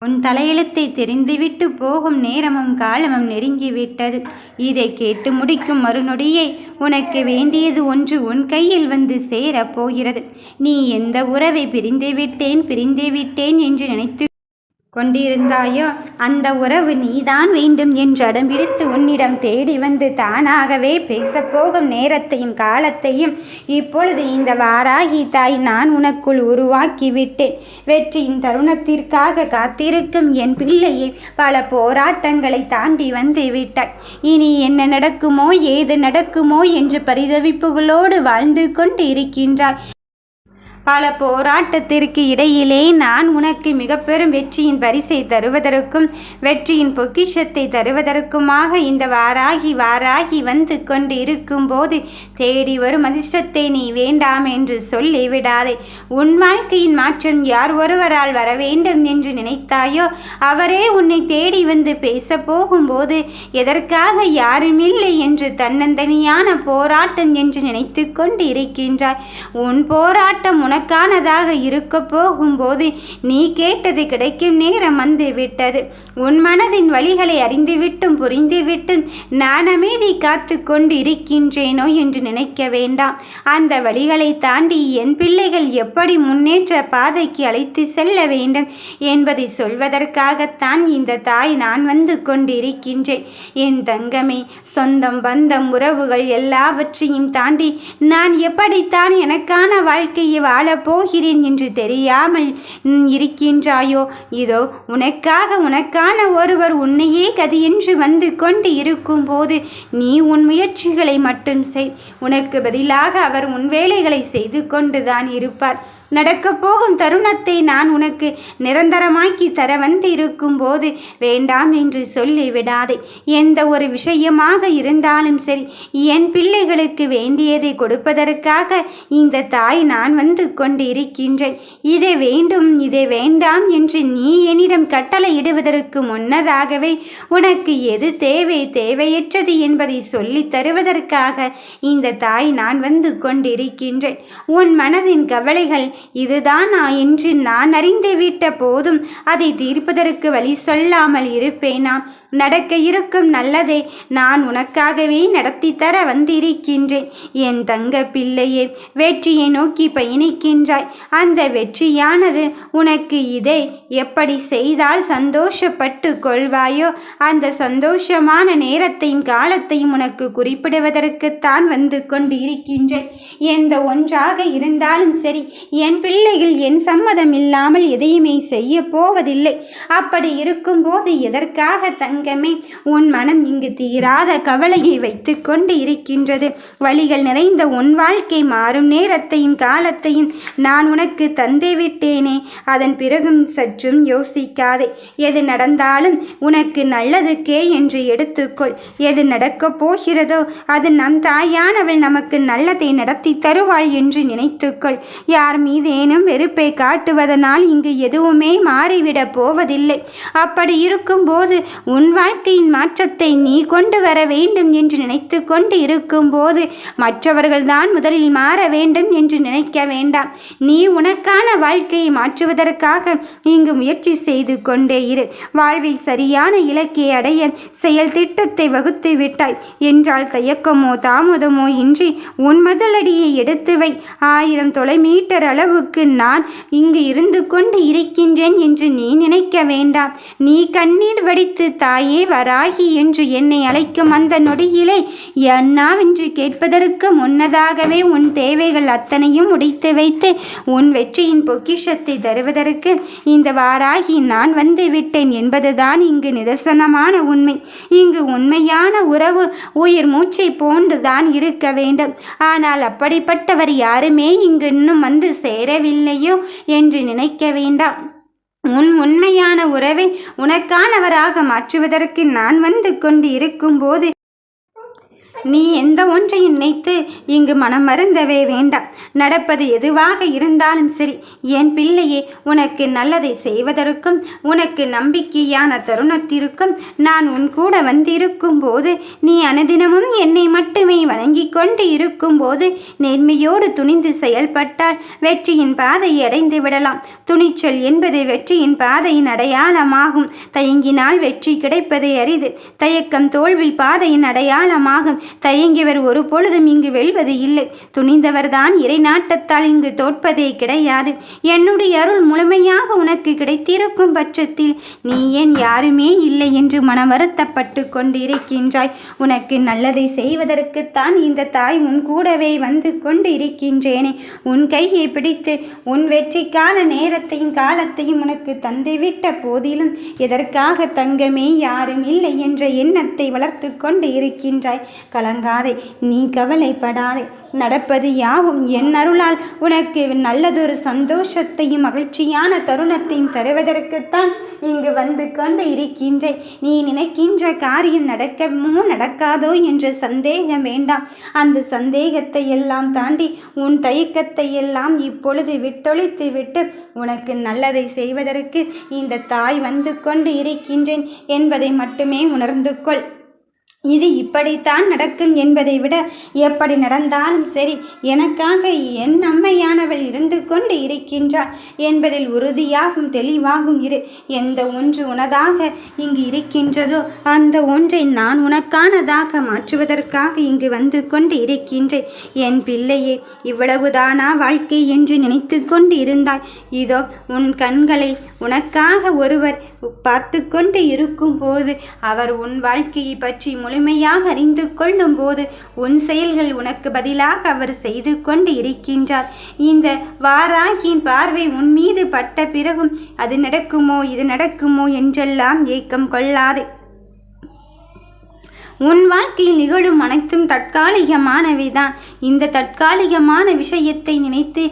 உன் தலையெழுத்தை தெரிந்துவிட்டு போகும் நேரமும் காலமும் நெருங்கிவிட்டது. இதை கேட்டு முடிக்கும் மறுநொடியே உனக்கு வேண்டியது ஒன்று உன் கையில் வந்து சேரப் போகிறது. நீ எந்த உறவை பிரிந்துவிட்டேன் என்று நினைத்து கொண்டிருந்தாயோ அந்த உறவு நீதான் வேண்டும் என்று அடம்பிடித்து உன்னிடம் தேடி வந்து தானாகவே பேசப்போகும் நேரத்தையும் காலத்தையும் இப்பொழுது இந்த வாராகி தாய் நான் உனக்குள் உருவாக்கிவிட்டேன். வெற்றியின் தருணத்திற்காக காத்திருக்கும் என் பிள்ளையை பல போராட்டங்களை தாண்டி வந்து விட்டாய். இனி என்ன நடக்குமோ ஏது நடக்குமோ என்று பரிதவிப்புகளோடு வாழ்ந்து கொண்டு இருக்கின்றாய். பல போராட்டத்திற்கு இடையிலே நான் உனக்கு மிக பெரும் வெற்றியின் பரிசை தருவதற்கும் வெற்றியின் பொக்கிஷத்தை தருவதற்குமாக இந்த வாராகி வந்து கொண்டு இருக்கும்போது தேடி வரும் அதிர்ஷ்டத்தை நீ வேண்டாம் என்று சொல்லிவிடாதே. உன் வாழ்க்கையின் மாற்றம் யார் ஒருவரால் வர வேண்டும் என்று நினைத்தாயோ அவரே உன்னை தேடி வந்து பேச போகும்போது எதற்காக யாரும் இல்லை என்று தன்னந்தனியான போராட்டம் என்று நினைத்து கொண்டு இருக்கின்றாய். உன் போராட்டம் உனக்கானதாக இருக்க போகும்போது நீ கேட்டது கிடைக்கும் நேரம் வந்து விட்டது. உன் மனதின் வழிகளை அறிந்துவிட்டும் புரிந்துவிட்டும் நான் அமைதி காத்து கொண்டு இருக்கின்றேனோ என்று நினைக்க வேண்டாம். அந்த வழிகளை தாண்டி என் பிள்ளைகள் எப்படி முன்னேற்ற பாதைக்கு அழைத்து செல்ல வேண்டும் என்பதை சொல்வதற்காகத்தான் இந்த தாய் நான் வந்து கொண்டிருக்கின்றேன். என் தங்கமே, சொந்தம் பந்தம் உறவுகள் எல்லாவற்றையும் தாண்டி நான் எப்படித்தான் எனக்கான வாழ்க்கையை வாழப்போகிறேன் என்று தெரியாமல் இருக்கின்றாயோ? இதோ உனக்கான ஒருவர் உன்னையே கதியென்று வந்து கொண்டு இருக்கும்போது நீ உன் முயற்சிகளை மட்டும் செய். உனக்கு பதிலாக அவர் உன் வேலைகளை செய்து கொண்டுதான் இருப்பார். நடக்கப் போகும் தருணத்தை நான் உனக்கு நிரந்தரமாக்கி தர வந்து இருக்கும்போது வேண்டாம் என்று சொல்லிவிடாதே. எந்த ஒரு விஷயமாக இருந்தாலும் சரி என் பிள்ளைகளுக்கு வேண்டியதை கொடுப்பதற்காக இந்த தாய் நான் வந்து கொண்டு இருக்கின்றேன். இதை வேண்டும் இதை வேண்டாம் என்று நீ என்னிடம் கட்டளை இடுவதற்கு முன்னதாகவே உனக்கு எது தேவையற்றது என்பதை சொல்லி தருவதற்காக இந்த தாய் நான் வந்து கொண்டிருக்கின்றேன். உன் மனதின் கவலைகள் இதுதானா என்று நான் அறிந்துவிட்ட போதும் அதை தீர்ப்பதற்கு வழி சொல்லாமல் இருப்பேனா? நடக்க இருக்கும் நல்லதை நான் உனக்காகவே நடத்தி தர வந்திருக்கின்றேன். என் தங்க பிள்ளையே, வெற்றியை நோக்கி பயணிக்கின்றாய். அந்த வெற்றியானது உனக்கு இதை எப்படி செய்தால் சந்தோஷப்பட்டு கொள்வாயோ அந்த சந்தோஷமான நேரத்தையும் காலத்தையும் உனக்கு குறிப்பிடுவதற்குத்தான் வந்து கொண்டு இருக்கின்றேன். எந்த ஒன்றாக இருந்தாலும் சரி என் பிள்ளைகள் என் சம்மதம் இல்லாமல் எதையுமே செய்ய போவதில்லை. அப்படி இருக்கும்போது எதற்காக தங்கமே உன் மனம் இங்கு தீராத கவலையை வைத்து கொண்டு இருக்கின்றது? வழிகள் நிறைந்த உன் வாழ்க்கை மாறும் நேரத்தையும் காலத்தையும் நான் உனக்கு தந்தே விட்டேனே. அதன் பிறகும் சற்றும் யோசிக்காதே. எது நடந்தாலும் உனக்கு நல்லதுக்கே என்று எடுத்துக்கொள். எது நடக்கப் போகிறதோ அது நம் தாயானவள் நமக்கு நல்லதை நடத்தி தருவாள் என்று நினைத்துக்கொள். யார் மீதேனும் வெறுப்பை காட்டுவதனால் இங்கு எதுவுமே மாறிவிடப் போவதில்லை. அப்படி இருக்கும்போது உன் வாழ்க்கையின் மாற்றத்தை நீ கொண்டு வர வேண்டும் என்று நினைத்து கொண்டு இருக்கும்போது மற்றவர்கள்தான் முதலில் மாற வேண்டும் என்று நினைக்க வேண்டாம். நீ உனக்கான வாழ்க்கையை மாற்றுவதற்காக இங்கு முயற்சி செய்து கொண்டே இரு. வாழ்வில் சரியான இலக்கை அடைய செயல் திட்டத்தை வகுத்து விட்டாய் என்றால் தயக்கமோ தாமதமோ இன்றி உன் முதலடியை எடுத்து வை. 1000 தொலைமீட்டர் அளவுக்கு நான் இங்கு இருந்து கொண்டு இருக்கின்றேன் என்று நீ நினைக்க வேண்டாம். நீ கண்ணீர் வடித்து தாயே வராகி என்று என்னை அழைக்கும் அந்த நொடியிலே என்னவென்று கேட்பதற்கு முன்னதாகவே உன் தேவைகள் அத்தனையும் முடித்து வைத்து உன் வெற்றியின் பொக்கிஷத்தை தருவதற்கு இந்த வாராகி நான் வந்து விட்டேன் என்பதுதான் இங்கு நிதர்சனமான உண்மை. இங்கு உண்மையான உறவு உயிர் மூச்சை போன்றுதான் இருக்க வேண்டும். ஆனால் அப்படிப்பட்டவர் யாருமே இங்கு இன்னும் வந்து சேரவில்லையோ என்று நினைக்க வேண்டாம். உன் உண்மையான உறவை உனக்கானவராக மாற்றுவதற்கு நான் வந்து கொண்டு இருக்கும்போது நீ எந்த ஒன்றையும் நினைத்து இங்கு மனம் மருந்தவே வேண்டாம். நடப்பது எதுவாக இருந்தாலும் சரி என் பிள்ளையே, உனக்கு நல்லதை செய்வதற்கும் உனக்கு நம்பிக்கையான தருணத்திற்கும் நான் உன் கூட வந்திருக்கும் போது, நீ அனுதினமும் என்னை மட்டுமே வணங்கி கொண்டு இருக்கும்போது நேர்மையோடு துணிந்து செயல்பட்டால் வெற்றியின் பாதையை அடைந்து விடலாம். துணிச்சல் என்பது வெற்றியின் பாதையின் அடையாளமாகும். தயங்கினால் வெற்றி கிடைப்பது அரிது. தயக்கம் தோல்வி பாதையின் அடையாளமாகும். தயங்கியவர் ஒரு பொழுதும் இங்கு வெல்வது இல்லை. துணிந்தவர்தான் இறை நாட்டத்தால் இங்கு தோற்பதே கிடையாது. என்னுடைய அருள் முழுமையாக உனக்கு கிடைத்திருக்கும் பட்சத்தில் நீ ஏன் யாருமே இல்லை என்று மன வருத்தப்பட்டு கொண்டு இருக்கின்றாய்? உனக்கு நல்லதை செய்வதற்குத்தான் இந்த தாய் உன் கூடவே வந்து கொண்டு இருக்கின்றேனே. உன் கையை பிடித்து உன் வெற்றிக்கான நேரத்தையும் காலத்தையும் உனக்கு தந்துவிட்ட போதிலும் எதற்காக தங்கமே யாரும் இல்லை என்ற எண்ணத்தை வளர்த்து கொண்டு இருக்கின்றாய்? கலங்காதே, நீ கவலைப்படாதே. நடப்பது யாவும் என் அருளால் உனக்கு நல்லதொரு சந்தோஷத்தையும் மகிழ்ச்சியான தருணத்தையும் தருவதற்குத்தான் இங்கு வந்து கொண்டு இருக்கின்றேன். நீ நினைக்கின்ற காரியம் நடக்கமோ நடக்காதோ என்ற சந்தேகம் வேண்டாம். அந்த சந்தேகத்தை எல்லாம் தாண்டி உன் தயக்கத்தை எல்லாம் இப்பொழுது விட்டொழித்து விட்டு உனக்கு நல்லதை செய்வதற்கு இந்த தாய் வந்து கொண்டு இருக்கின்றேன் என்பதை மட்டுமே உணர்ந்து கொள். இது இப்படித்தான் நடக்கும் என்பதை விட எப்படி நடந்தாலும் சரி, எனக்காக என் அம்மையானவள் இருந்து கொண்டு இருக்கின்றாள் என்பதில் உறுதியாகும் தெளிவாகும் இரு. எந்த ஒன்று உனதாக இங்கு இருக்கின்றதோ அந்த ஒன்றை நான் உனக்கானதாக மாற்றுவதற்காக இங்கு வந்து கொண்டு இருக்கின்றேன். என் பிள்ளையே, இவ்வளவுதானா வாழ்க்கை என்று நினைத்து கொண்டு இருந்தாய்? இதோ உன் கண்களை உனக்காக ஒருவர் பார்த்து கொண்டு இருக்கும் போது, அவர் உன் வாழ்க்கையை பற்றி முழுமையாக அறிந்து கொள்ளும் போது உன் செயல்கள் உனக்கு பதிலாக அவர் செய்து கொண்டு இருக்கின்றார். இந்த வாராகியின் பார்வை உன் மீது பட்ட பிறகும் அது நடக்குமோ இது நடக்குமோ என்றெல்லாம் ஏக்கம் கொள்ளாதே. உன் வாழ்க்கையில் நிகழும் அனைத்தும் தற்காலிகமானவைதான். இந்த தற்காலிகமான விஷயத்தை நினைத்து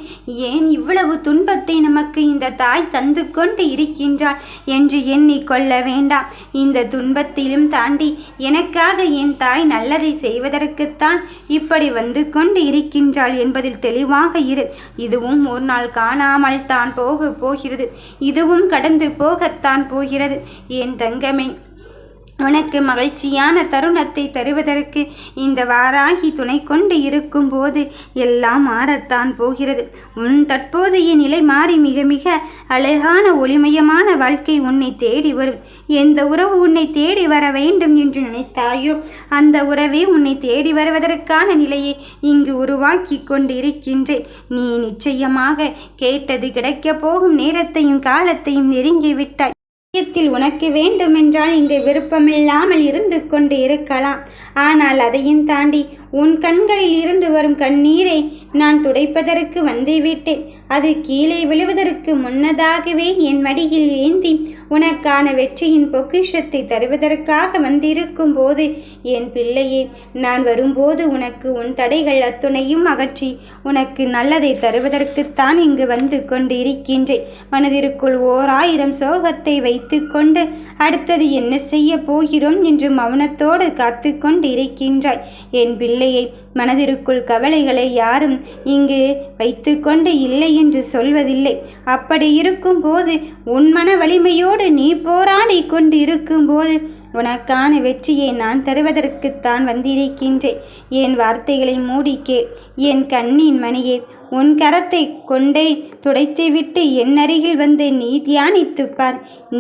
ஏன் இவ்வளவு துன்பத்தை நமக்கு இந்த தாய் தந்து கொண்டு இருக்கின்றாள் என்று எண்ணிக்கொள்ள வேண்டாம். இந்த துன்பத்திலும் தாண்டி எனக்காக என் தாய் நல்லதை செய்வதற்குத்தான் இப்படி வந்து கொண்டு இருக்கின்றாள் என்பதில் தெளிவாக இரு. இதுவும் ஒரு நாள் காணாமல் தான் போகிறது. இதுவும் கடந்து போகத்தான் போகிறது. என் தங்கமே, உனக்கு மகிழ்ச்சியான தருணத்தை தருவதற்கு இந்த வாராகி துணை கொண்டு இருக்கும் போது எல்லாம் மாறத்தான் போகிறது. உன் தற்போதைய நிலை மாறி மிக மிக அழகான ஒளிமயமான வாழ்க்கை உன்னை தேடி வரும். எந்த உறவு உன்னை தேடி வர வேண்டும் என்று நினைத்தாயோ அந்த உறவே உன்னை தேடி வருவதற்கான நிலையை இங்கு உருவாக்கி கொண்டு இருக்கின்றேன். நீ நிச்சயமாக கேட்டது கிடைக்கப் போகும் நேரத்தையும் காலத்தையும் நெருங்கிவிட்டாய். உனக்கு வேண்டுமென்றால் இங்கு விருப்பமில்லாமல் இருந்து கொண்டு இருக்கலாம். ஆனால் அதையும் தாண்டி உன் கண்களில் இருந்து வரும் கண்ணீரை நான் துடைப்பதற்கு வந்துவிட்டேன். அது கீழே விழுவதற்கு முன்னதாகவே என் மடியில் ஏந்தி உனக்கான வெற்றியின் பொக்கிஷத்தை தருவதற்காக வந்திருக்கும் போது என் பிள்ளையே, நான் வரும்போது உனக்கு உன் தடைகள் அத்துணையும் அகற்றி உனக்கு நல்லதை தருவதற்குத்தான் இங்கு வந்து கொண்டு இருக்கின்றேன். மனதிற்குள் 1000 சோகத்தை வைத்து கொண்டு அடுத்தது என்ன செய்ய போகிறோம் என்று மௌனத்தோடு காத்து கொண்டு இருக்கின்றாய். என் பிள்ளையை, மனதிற்குள் கவலைகளை யாரும் இங்கு வைத்து கொண்டு இல்லை என்று சொல்வதில்லை. அப்படி இருக்கும் போது உன் மன வலிமையோடு நீ போராடி கொண்டு இருக்கும்போது உனக்கான வெற்றியை நான் தருவதற்குத்தான் வந்திருக்கின்றேன். என் வார்த்தைகளை மூடிக்கே. என் கண்ணின் மணியே, உன் கரத்தை கொண்டே துடைத்துவிட்டு என் அருகில் வந்து நீ தியானித்துப்பார்.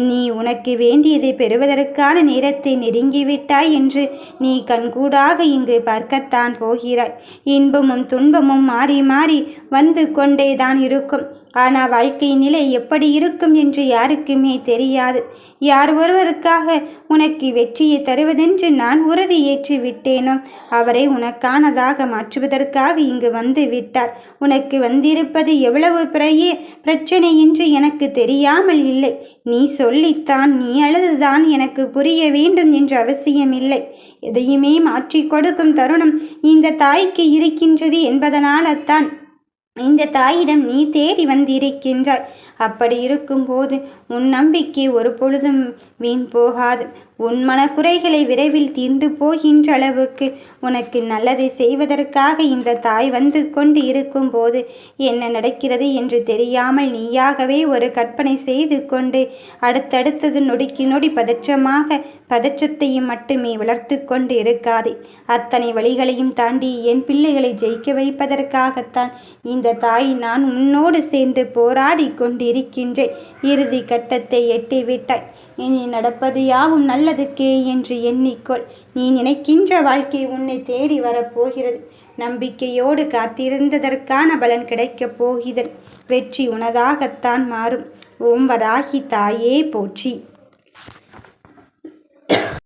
நீ உனக்கு வேண்டியதை பெறுவதற்கான நேரத்தை நெருங்கிவிட்டாய் என்று நீ கண்கூடாக இங்கு பார்க்கத்தான் போகிறாய். இன்பமும் துன்பமும் மாறி மாறி வந்து கொண்டேதான் இருக்கும். ஆனால் வாழ்க்கை நிலை எப்படி இருக்கும் என்று யாருக்குமே தெரியாது. யார் ஒருவருக்காக உனக்கு வெற்றியை தருவதென்று நான் உறுதி ஏற்றி விட்டேனோ அவரை உனக்கானதாக மாற்றுவதற்காக இங்கு வந்து விட்டார். உனக்கு வந்திருப்பது எவ்வளவு பெரிய பிரச்சனை என்று எனக்கு தெரியாமல் இல்லை. நீ சொல்லித்தான், நீ அழுதுதான் எனக்கு புரிய வேண்டும் என்ற அவசியம் இல்லை. எதையுமே மாற்றி கொடுக்கும் தருணம் இந்த தாய்க்கு இருக்கின்றது என்பதனால்தான் இந்த தாயிடம் நீ தேடி வந்திருக்கின்றாய். அப்படி இருக்கும்போது உன் நம்பிக்கை ஒரு பொழுதும் வீண் போகாது. உன் மனக்குறைகளை விரைவில் தீர்ந்து போகின்ற அளவுக்கு உனக்கு நல்லதை செய்வதற்காக இந்த தாய் வந்து கொண்டு இருக்கும்போது என்ன நடக்கிறது என்று தெரியாமல் நீயாகவே ஒரு கற்பனை செய்து கொண்டு அடுத்தடுத்தது நொடிக்கு நொடி பதற்றத்தையும் மட்டுமே வளர்த்து கொண்டு இருக்காதே. அத்தனை வழிகளையும் தாண்டி என் பிள்ளைகளை ஜெயிக்க வைப்பதற்காகத்தான் இந்த தாய் நான் உன்னோடு சேர்ந்து போராடி கொண்டிருக்கின்றேன். இறுதி கட்டத்தை எட்டிவிட்டாய். இனி நடப்பது யாவும் நல்லதுக்கே என்று எண்ணிக்கொள். நீ நினைக்கின்ற வாழ்க்கை உன்னை தேடி வரப்போகிறது. நம்பிக்கையோடு காத்திருந்ததற்கான பலன் கிடைக்கப் போகிறது. வெற்றி உனதாகத்தான் மாறும். ஓம் வராகி தாயே போற்றி.